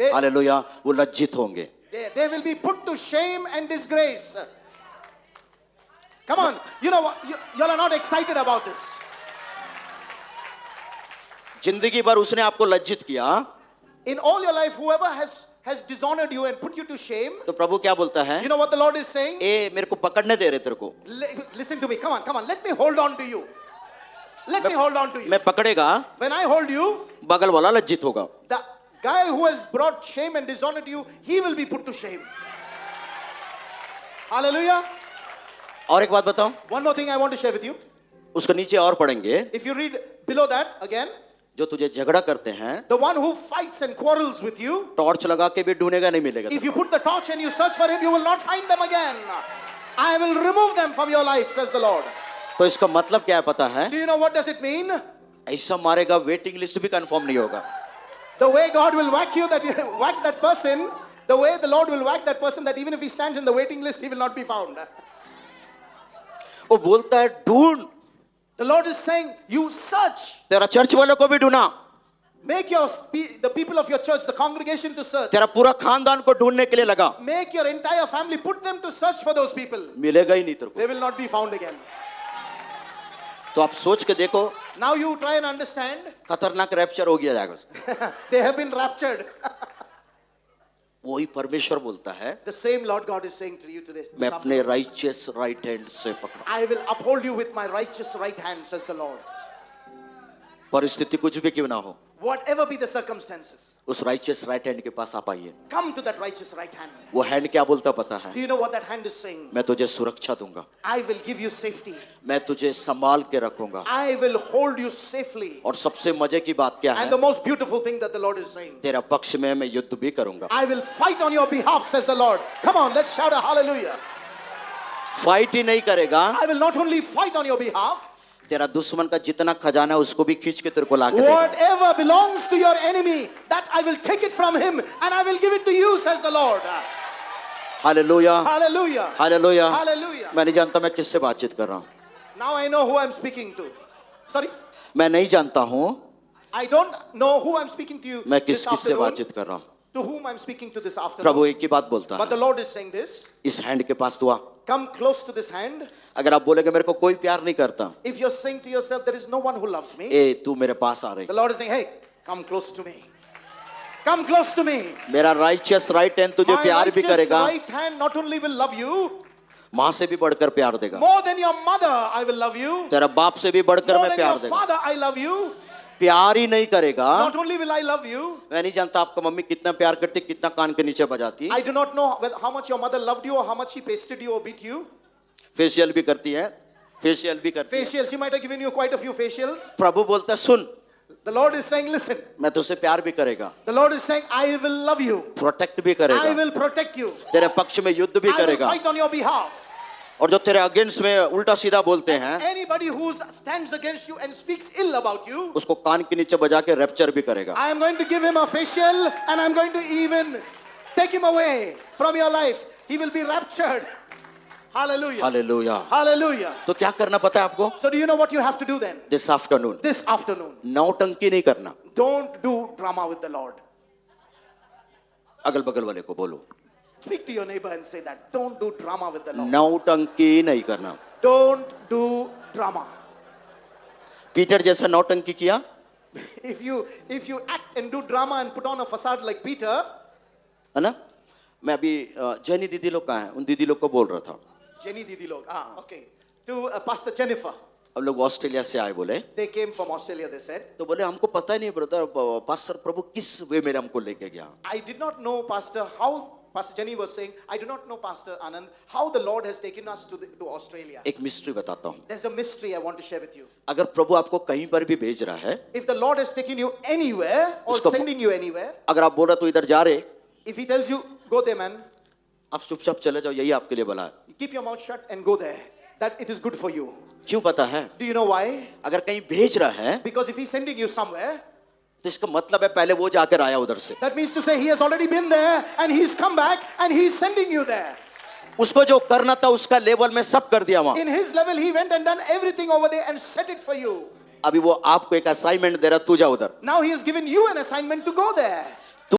Hallelujah, वो लज्जित होंगे। They will be put to shame and disgrace. Come on, you know what? You all are not excited about this. जिंदगी भर उसने आपको लज्जित किया। In all your life, whoever has dishonored you and put you to shame. तो प्रभु क्या बोलता है? You know what the Lord is saying? ए मेरे को पकड़ने दे रहे तेरे को। Listen to me. Come on. Let me hold on to you. Let me hold on to you. मैं पकड़ेगा। When I hold you, बगल वाला लज्जित होगा। the guy who has brought shame and dishonored you, he will be put to shame. Hallelujah. और एक बात बताऊं? One more thing I want to share with you. उसको नीचे और पढ़ेंगे। If you read below that again, जो तुझे झगड़ा करते हैं, the one who fights and quarrels with you, torch लगा के भी ढूंढेगा नहीं मिलेगा। if you put the torch and you search for him, you will not find them again. I will remove them from your life, says the Lord. तो इसका मतलब क्या है पता है? Do you know what does it mean? ऐसा मारेगा waiting list भी कंफर्म नहीं होगा। The way God will whack you, that you whack that person, the way the Lord will whack that person, that even if he stands in the waiting list, he will not be found. वो बोलता है ढूंढ। The Lord is saying, you search. तेरा church वालों को भी ढूंढा। Make the people of your church, the congregation, to search. तेरा पूरा खानदान को ढूंढने के लिए लगा। Make your entire family, put them to search for those people. मिलेगा ही नहीं तेरे को। They will not be found again. तो आप सोच के देखो। Now you try and understand. खतरनाक रैप्चर हो गया जाएगा। They have been raptured. वही परमेश्वर बोलता है, The same Lord God is saying to you today. मैं अपने righteous right hand से पकड़ा। I will uphold you with my righteous right hand, says the Lord. परिस्थिति कुछ भी क्यों ना हो, Whatever be the circumstances, उस righteous right hand के पास आप आइए। come to that righteous right hand. वो हैंड क्या बोलता पता है? Do you know what that hand is saying? मैं तुझे सुरक्षा दूंगा। I will give you safety. मैं तुझे संभाल के रखूंगा। I will hold you safely. और सबसे मजे की बात क्या है? And the most beautiful thing that the Lord is saying, तेरा पक्ष में मैं युद्ध भी करूंगा। I will fight on your behalf, says the Lord. Come on, let's shout a hallelujah. Fight ही नहीं करेगा, I will not only fight on your behalf, तेरा दुश्मन का जितना खजाना है उसको भी खींच के तेरे को ला के देगा। whatever belongs to your enemy, that I will take it from him and I will give it to you, says the Lord. Hallelujah, Hallelujah. Hallelujah. Hallelujah. मैं नहीं जानता मैं किससे बातचीत कर रहा हूँ। Now I know who I'm speaking to. Sorry, मैं नहीं जानता हूँ I don't know who I'm speaking to you मैं this किससे afternoon. बातचीत कर रहा हूँ। To whom I'm speaking to this afternoon. प्रभु एक ही बात बोलता But है, the Lord is saying this. इस हैंड के पास तू आ। Come close to this hand. अगर आप बोलेगे मेरे को कोई प्यार नहीं करता, If you're saying to yourself, there is no one who loves me, ए तू मेरे पास आ रही, the Lord is saying, hey, come close to me. Come close to me. मेरा राइचियस राइट हैंड तुझे My प्यार भी righteous करेगा, right hand not only will love you, माँ से भी बढ़कर प्यार देगा, more than your mother, I will love you. तेरा बाप से भी बढ़कर More मैं than प्यार your देगा। father, I love you. प्यार ही नहीं करेगा। Not only will I love you, मैं नहीं जानता आपका मम्मी कितना प्यार करती, कितना कान के नीचे बजाती, I do not know how much your mother loved you or how much she pasted you or beat you. Facial भी करती है, फेशियल भी करती है। Facials, she might have given you quite a few facials. प्रभु बोलता है सुन, The Lord is saying, listen. मैं तुझसे प्यार भी करेगा, The Lord is saying, I will love you. Protect भी I करेगा, will protect you. तेरे पक्ष में युद्ध भी I will करेगा। fight on your behalf. और जो तेरे अगेंस्ट में उल्टा सीधा बोलते हैं, Anybody who stands against you and speaks ill about you, उसको कान के नीचे बजा के रैप्चर भी करेगा। I am going to give him a facial and I'm going to even take him away from your life. He will be raptured. Hallelujah. Hallelujah. Hallelujah. तो क्या करना पता है आपको? So do you know what you have to do then? This afternoon This afternoon, नौटंकी नहीं करना। don't do drama with the Lord. अगल बगल वाले को बोलो, Speak to your neighbor and say that. Don't do drama with the Lord. नौटंकी नहीं करना। Don't do drama. पीटर जैसा नौटंकी किया, If you act and do drama and put on a facade like Peter, है ना? मैं अभी जैनी दीदी लोग कहाँ हैं, उन दीदी लोग को बोल रहा था। Jenny Didi log. Okay. To Pastor Jennifer. अब लोग ऑस्ट्रेलिया से आए, बोले They came from Australia, they said. तो बोले हमको पता ही नहीं ब्रदर, पास्टर प्रभु किस वे में हमको लेके गया। I did not know, Pastor, how Pastor Jenny was saying, I do not know, Pastor Anand, how the Lord has taken us to Australia. एक मिस्ट्री बताता हूँ। There's a mystery I want to share with you. अगर प्रभु आपको कहीं पर भी भेज रहा है, If the Lord has taken you anywhere or उसको- sending you anywhere, अगर आप बोल रहे तो इधर जा रहे, if He tells you, go there, man, आप चुपचाप चले जाओ, यही आपके लिए भला है। keep your mouth shut and go there. That it is good for you. क्यों पता है? Do you know why? अगर कहीं भेज रहा है Because if He's sending you somewhere, तो इसका मतलब है पहले वो जाकर आया उधर से, that means to say He has already been there and He's come back and He's sending you there. उसको जो करना था उसका लेवल में सब कर दिया वहां। In His level, He went and done everything over there and set it for you. अभी वो आपको एक असाइनमेंट दे रहा, तू जा उधर। Now He has given you an assignment to go there.